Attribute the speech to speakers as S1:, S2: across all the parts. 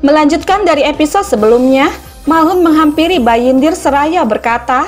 S1: Melanjutkan dari episode sebelumnya, Malhun menghampiri Bayindir seraya berkata,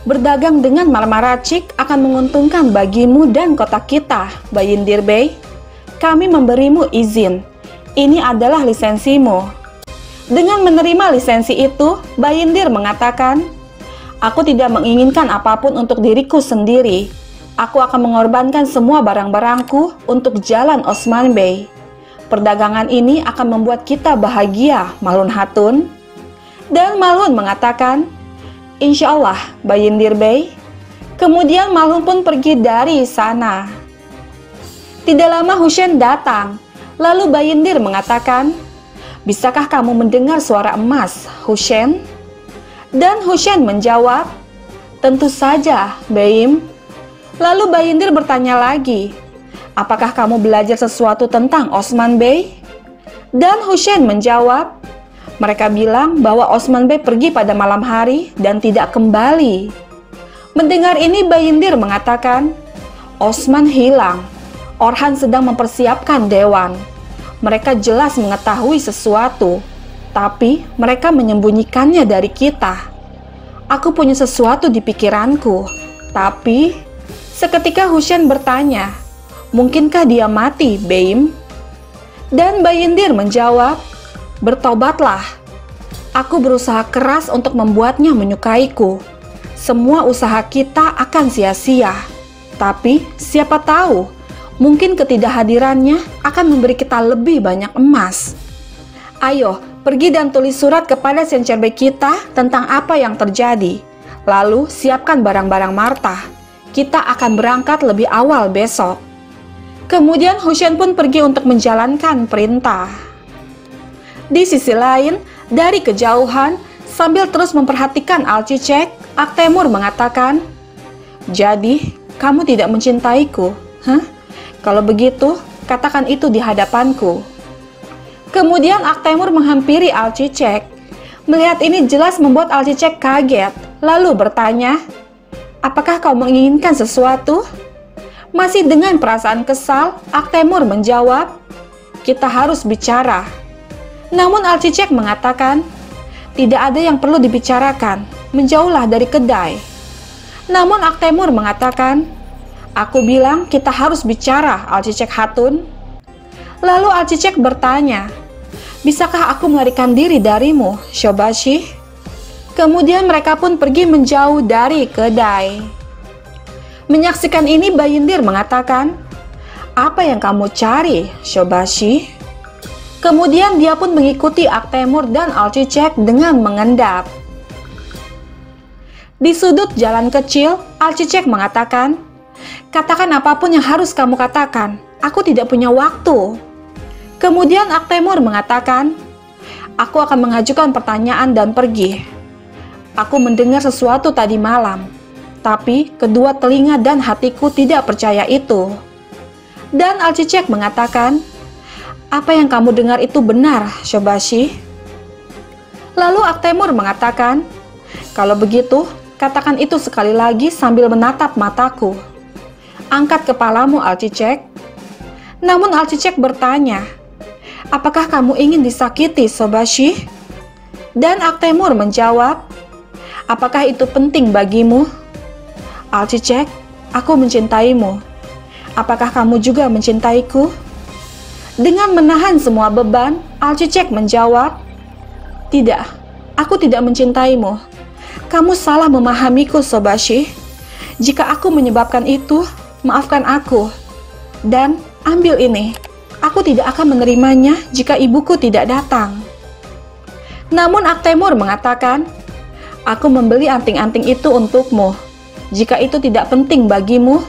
S1: "Berdagang dengan Marmaracik akan menguntungkan bagimu dan kota kita, Bayindir Bey. Kami memberimu izin. Ini adalah lisensimu." Dengan menerima lisensi itu, Bayindir mengatakan, "Aku tidak menginginkan apapun untuk diriku sendiri. Aku akan mengorbankan semua barang-barangku untuk jalan Osman Bey. Perdagangan ini akan membuat kita bahagia, Malhun Hatun." Dan Malhun mengatakan, "Insya Allah, Bayindir Bey." Kemudian Malhun pun pergi dari sana. Tidak lama Hushen datang. Lalu Bayindir mengatakan, "Bisakah kamu mendengar suara emas, Hushen?" Dan Hushen menjawab, "Tentu saja, Beim." Lalu Bayindir bertanya lagi, "Apakah kamu belajar sesuatu tentang Osman Bey?" Dan Hushen menjawab, "Mereka bilang bahwa Osman Bey pergi pada malam hari dan tidak kembali." Mendengar ini Bayindir mengatakan, "Osman hilang. Orhan sedang mempersiapkan dewan. Mereka jelas mengetahui sesuatu, tapi mereka menyembunyikannya dari kita. Aku punya sesuatu di pikiranku, tapi..." Seketika Hushen bertanya, "Mungkinkah dia mati, Beim?" Dan Bayindir menjawab, "Bertobatlah. Aku berusaha keras untuk membuatnya menyukaiku. Semua usaha kita akan sia-sia. Tapi siapa tahu, mungkin ketidakhadirannya akan memberi kita lebih banyak emas. Ayo, pergi dan tulis surat kepada Sencerbe kita tentang apa yang terjadi. Lalu siapkan barang-barang Martah. Kita akan berangkat lebih awal besok." Kemudian Hushen pun pergi untuk menjalankan perintah. Di sisi lain, dari kejauhan, sambil terus memperhatikan Alcicek, Aktemur mengatakan, "Jadi, kamu tidak mencintaiku? Hah? Kalau begitu, katakan itu di hadapanku." Kemudian Aktemur menghampiri Alcicek. Melihat ini jelas membuat Alcicek kaget, lalu bertanya, "Apakah kau menginginkan sesuatu?" Masih dengan perasaan kesal, Aktemur menjawab, "Kita harus bicara." Namun Alcicek mengatakan, "Tidak ada yang perlu dibicarakan, menjauhlah dari kedai." Namun Aktemur mengatakan, "Aku bilang kita harus bicara, Alcicek Hatun." Lalu Alcicek bertanya, "Bisakah aku melarikan diri darimu, Shobashi?" Kemudian mereka pun pergi menjauh dari kedai. Menyaksikan ini Bayindir mengatakan, "Apa yang kamu cari, Shobashi?" Kemudian dia pun mengikuti Aktemur dan Alcicek dengan mengendap. Di sudut jalan kecil, Alcicek mengatakan, "Katakan apapun yang harus kamu katakan, aku tidak punya waktu." Kemudian Aktemur mengatakan, "Aku akan mengajukan pertanyaan dan pergi. Aku mendengar sesuatu tadi malam, tapi kedua telinga dan hatiku tidak percaya itu." Dan Alcicek mengatakan, "Apa yang kamu dengar itu benar, Shobashi?" Lalu Aktemur mengatakan, "Kalau begitu, katakan itu sekali lagi sambil menatap mataku." "Angkat kepalamu, Alcicek." Namun Alcicek bertanya, "Apakah kamu ingin disakiti, Shobashi?" Dan Aktemur menjawab, "Apakah itu penting bagimu?" "Alcicek, aku mencintaimu. Apakah kamu juga mencintaiku?" Dengan menahan semua beban, Alcicek menjawab, "Tidak, aku tidak mencintaimu. Kamu salah memahamiku, Shobashi. Jika aku menyebabkan itu, maafkan aku. Dan ambil ini, aku tidak akan menerimanya jika ibuku tidak datang." Namun Aktemur mengatakan, "Aku membeli anting-anting itu untukmu. Jika itu tidak penting bagimu,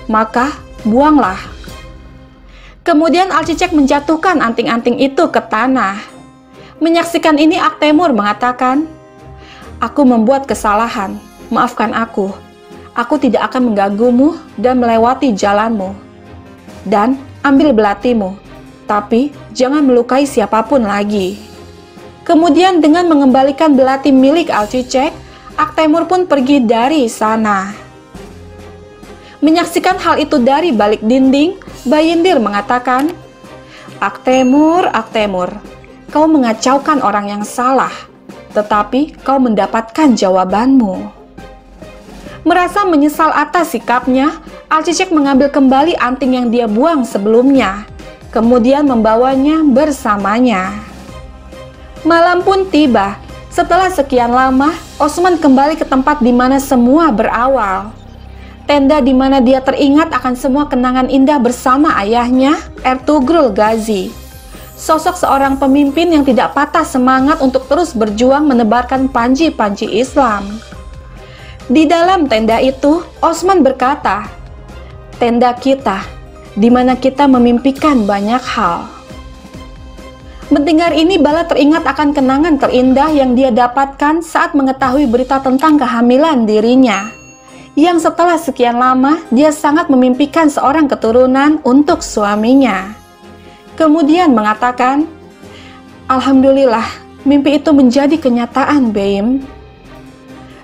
S1: maka buanglah." Kemudian Alcicek menjatuhkan anting-anting itu ke tanah. Menyaksikan ini Aktemur mengatakan, "Aku membuat kesalahan, maafkan aku. Aku tidak akan mengganggumu dan melewati jalanmu. Dan ambil belatimu, tapi jangan melukai siapapun lagi." Kemudian dengan mengembalikan belati milik Alcicek, Aktemur pun pergi dari sana. Menyaksikan hal itu dari balik dinding, Bayindir mengatakan, Aktemur, kau mengacaukan orang yang salah, tetapi kau mendapatkan jawabanmu. Merasa menyesal atas sikapnya, Alcicek mengambil kembali anting yang dia buang sebelumnya, kemudian membawanya bersamanya. Malam pun tiba. Setelah sekian lama, Osman kembali ke tempat di mana semua berawal. Tenda di mana dia teringat akan semua kenangan indah bersama ayahnya, Ertugrul Gazi. Sosok seorang pemimpin yang tidak patah semangat untuk terus berjuang menebarkan panji-panji Islam. Di dalam tenda itu, Osman berkata, "Tenda kita, di mana kita memimpikan banyak hal." Mendengar ini, Bala teringat akan kenangan terindah yang dia dapatkan saat mengetahui berita tentang kehamilan dirinya, yang setelah sekian lama dia sangat memimpikan seorang keturunan untuk suaminya. Kemudian mengatakan, "Alhamdulillah, mimpi itu menjadi kenyataan, Beim."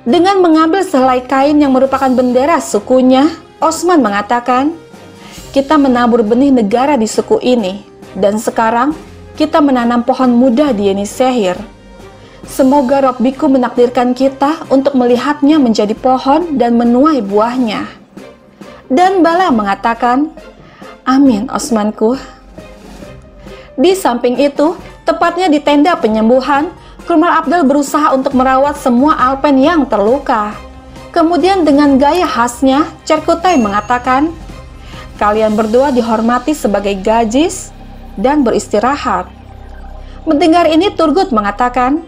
S1: Dengan mengambil sehelai kain yang merupakan bendera sukunya, Osman mengatakan, "Kita menabur benih negara di suku ini, dan sekarang kita menanam pohon muda di Yenisehir. Semoga Rabbiku menakdirkan kita untuk melihatnya menjadi pohon dan menuai buahnya." Dan Bala mengatakan, "Amin, Osmanku." Di samping itu, tepatnya di tenda penyembuhan, Kurmal Abdal berusaha untuk merawat semua Alpen yang terluka. Kemudian dengan gaya khasnya, Cerkutai mengatakan, "Kalian berdua dihormati sebagai gajis dan beristirahat." Mendengar ini, Turgut mengatakan,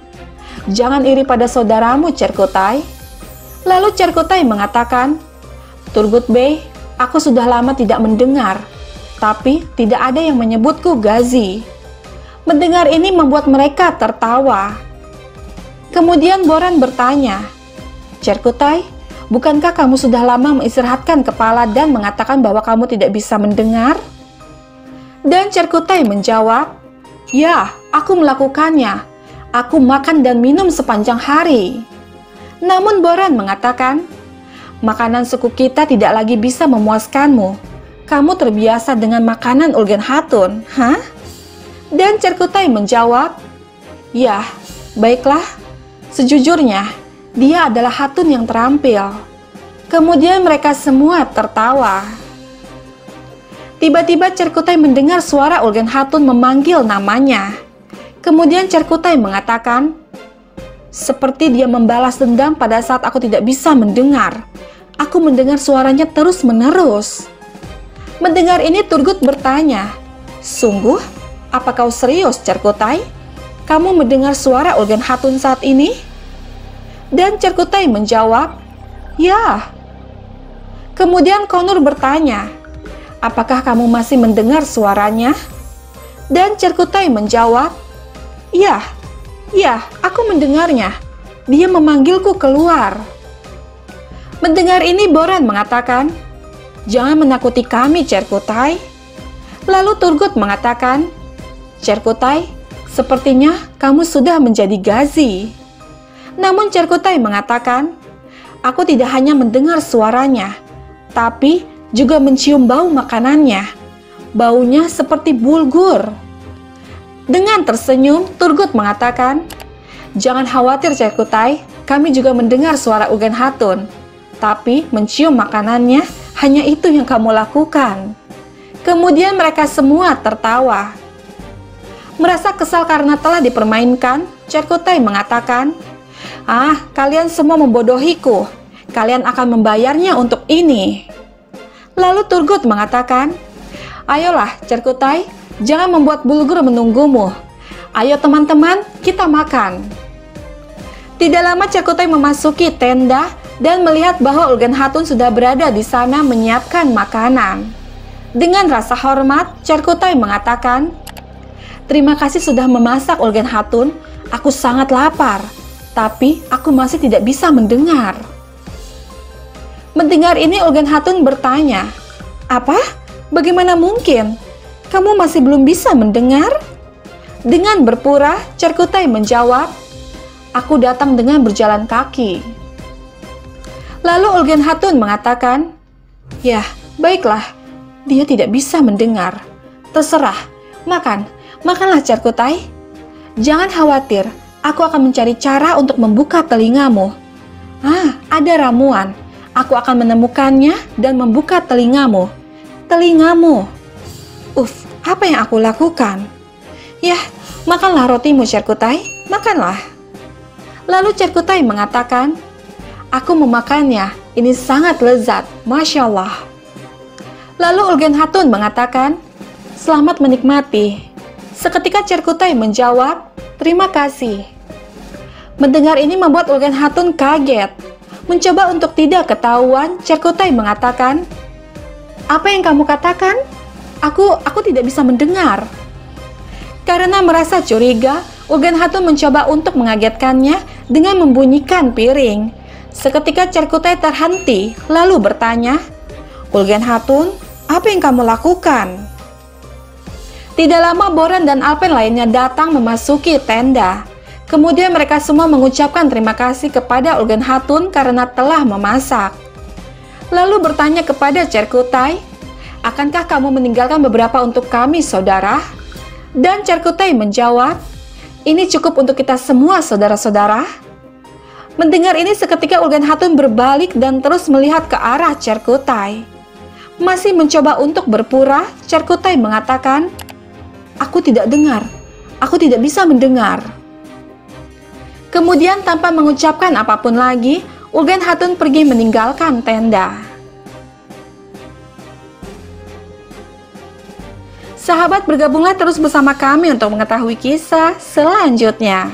S1: "Jangan iri pada saudaramu, Cerkutai." Lalu Cerkutai mengatakan, "Turgut Bey, aku sudah lama tidak mendengar, tapi tidak ada yang menyebutku Gazi." Mendengar ini membuat mereka tertawa. Kemudian Boran bertanya, "Cerkutai, bukankah kamu sudah lama mengistirahatkan kepala dan mengatakan bahwa kamu tidak bisa mendengar?" Dan Cerkutai menjawab, "Ya, aku melakukannya. Aku makan dan minum sepanjang hari." Namun Boran mengatakan, "Makanan suku kita tidak lagi bisa memuaskanmu. Kamu terbiasa dengan makanan Ulgen Hatun, hah?" Dan Cerkutai menjawab, "Ya, baiklah. Sejujurnya, dia adalah Hatun yang terampil." Kemudian mereka semua tertawa. Tiba-tiba Cerkutai mendengar suara Ulgen Hatun memanggil namanya. Kemudian Cerkutai mengatakan, "Seperti dia membalas dendam pada saat aku tidak bisa mendengar. Aku mendengar suaranya terus-menerus." Mendengar ini, Turgut bertanya, "Sungguh? Apa kau serius, Cerkutai? Kamu mendengar suara Ulgen Hatun saat ini?" Dan Cerkutai menjawab, "Ya." Kemudian Konur bertanya, "Apakah kamu masih mendengar suaranya?" Dan Cerkutai menjawab, "Ya, aku mendengarnya. Dia memanggilku keluar." Mendengar ini, Boran mengatakan, "Jangan menakuti kami, Cerkutai." Lalu Turgut mengatakan, "Cerkutai, sepertinya kamu sudah menjadi Gazi." Namun Cerkutai mengatakan, "Aku tidak hanya mendengar suaranya, tapi juga mencium bau makanannya. Baunya seperti bulgur." Dengan tersenyum, Turgut mengatakan, "Jangan khawatir, Cerkutai, kami juga mendengar suara Ulgen Hatun, tapi mencium makanannya hanya itu yang kamu lakukan." Kemudian mereka semua tertawa. Merasa kesal karena telah dipermainkan, Cerkutai mengatakan, "Kalian semua membodohiku. Kalian akan membayarnya untuk ini." Lalu Turgut mengatakan, "Ayolah, Cerkutai, jangan membuat bulgur menunggumu. Ayo teman-teman, kita makan." Tidak lama Cerkutai memasuki tenda dan melihat bahwa Ulgen Hatun sudah berada di sana menyiapkan makanan. Dengan rasa hormat, Cerkutai mengatakan, "Terima kasih sudah memasak, Ulgen Hatun. Aku sangat lapar, tapi aku masih tidak bisa mendengar." Mendengar ini, Ulgen Hatun bertanya, "Apa? Bagaimana mungkin? Kamu masih belum bisa mendengar?" Dengan berpura, Cerkutai menjawab, "Aku datang dengan berjalan kaki." Lalu Ulgen Hatun mengatakan, "Ya, baiklah. Dia tidak bisa mendengar. Terserah, makanlah Cerkutai." Jangan khawatir, aku akan mencari cara untuk membuka telingamu. Ada ramuan. Aku akan menemukannya dan membuka telingamu. Telingamu. Apa yang aku lakukan? Yah, makanlah rotimu, Cerkutai, makanlah. Lalu Cerkutai mengatakan, aku memakannya, ini sangat lezat, Masya Allah. Lalu Ulgen Hatun mengatakan, selamat menikmati. Seketika Cerkutai menjawab, terima kasih. Mendengar ini membuat Ulgen Hatun kaget. Mencoba untuk tidak ketahuan, Cerkutai mengatakan, apa yang kamu katakan? Aku tidak bisa mendengar. Karena merasa curiga, Ulgen Hatun mencoba untuk mengagetkannya dengan membunyikan piring. Seketika Cerkutai terhenti, lalu bertanya, Ulgen Hatun, apa yang kamu lakukan? Tidak lama Boran dan Alpen lainnya datang memasuki tenda. Kemudian mereka semua mengucapkan terima kasih kepada Ulgen Hatun karena telah memasak. Lalu bertanya kepada Cerkutai, akankah kamu meninggalkan beberapa untuk kami, saudara? Dan Cerkutai menjawab, ini cukup untuk kita semua, saudara-saudara. Mendengar ini seketika Ulgen Hatun berbalik dan terus melihat ke arah Cerkutai. Masih mencoba untuk berpura, Cerkutai mengatakan, aku tidak dengar, aku tidak bisa mendengar. Kemudian tanpa mengucapkan apapun lagi, Ulgen Hatun pergi meninggalkan tenda. Sahabat, bergabunglah terus bersama kami untuk mengetahui kisah selanjutnya.